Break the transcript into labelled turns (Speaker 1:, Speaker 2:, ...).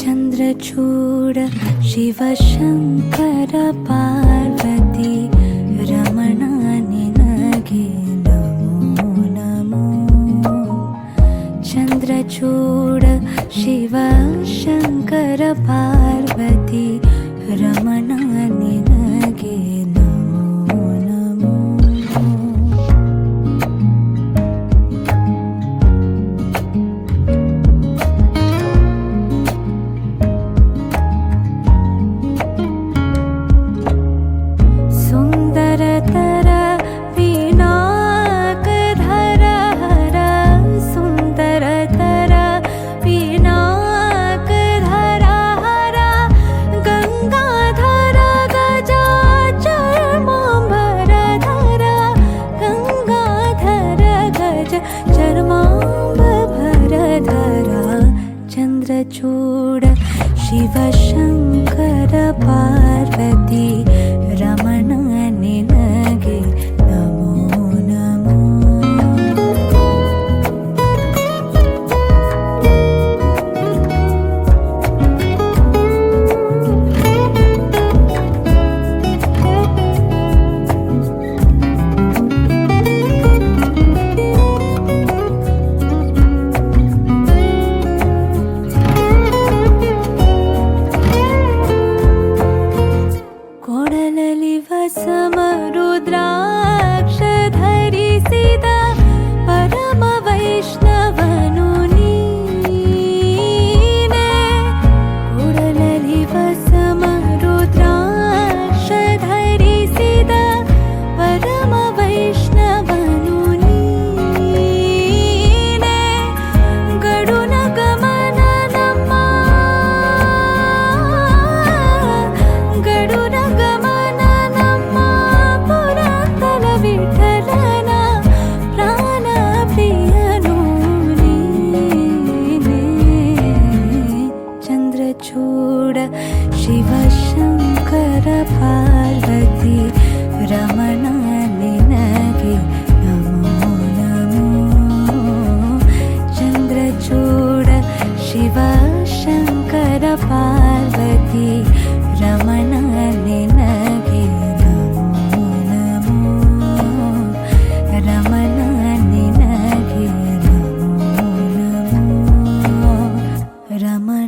Speaker 1: ಚಂದ್ರಚೂಡ ಶಿವಶಂಕರ ಪಾರ್ವತಿ ರಮಣ ನಿನಗೆ ನಮೋ ನಮೋ. ಚಂದ್ರಚೂಡ ಶಿವಶಂಕರ ಪಾರ್ವತಿ ರಮಣ ನಿನಗೆ ನಮೋ ನಮೋ. ಸುಂದರತರ ಪಿನಾಕಧರ ಹರ ಸುಂದರತರ ಪಿನಾಕಧರ ಹರ ಗಂಗಾಧರ ಗಜ ಚರ್ಮಾಂಬರಧರ ಗಂಗಾಧರ ಗಜ ಚರ್ಮಾಂಬರಧರ. ಚಂದ್ರಚೂಡ ಶಿವಶಂಕರ ಪಾರ್ವತಿ ರಮಣ ನಿನಗೆ ನಮೋ ನಮೋ. ಕೊಡಲಲಿ ವಸಮರುದ್ರಾಕ್ಷ ಧರಿಸಿದ ಪರಮ ವೈಷ್ಣವನು ನೀನೆ. ಕೊಡಲಲಿ ವಸಮರುದ್ರಾಕ್ಷ ಧರಿಸಿದ ಪರಮ ವೈಷ್ಣವನು ನೀನೆ. ಗಡುನ ಗಮನ ನಮ್ಮ ಗಡುನ ಗಮನ ನಮ್ಮ ಪುರಂದರ ವಿಠಲನ ಪ್ರಾಣ ಪ್ರಿಯನು ನೀನೆ. ಚಂದ್ರಚೂಡ ಶಿವಶಂಕರ ಪಾರ್ವತಿ ರಮಣ ನಿನಗೆ ನಮೋ ನಮೋ. ಚಂದ್ರಚೂಡ ಶಿವಶಂಕರ ಪಾರ್ವತಿ ರಮಣ ನಿನಗೆ ನಮೋ ನಮೋ. ರಮಣ ನಿನಗೆ ನಮೋ ನಮೋ. ರಮಣ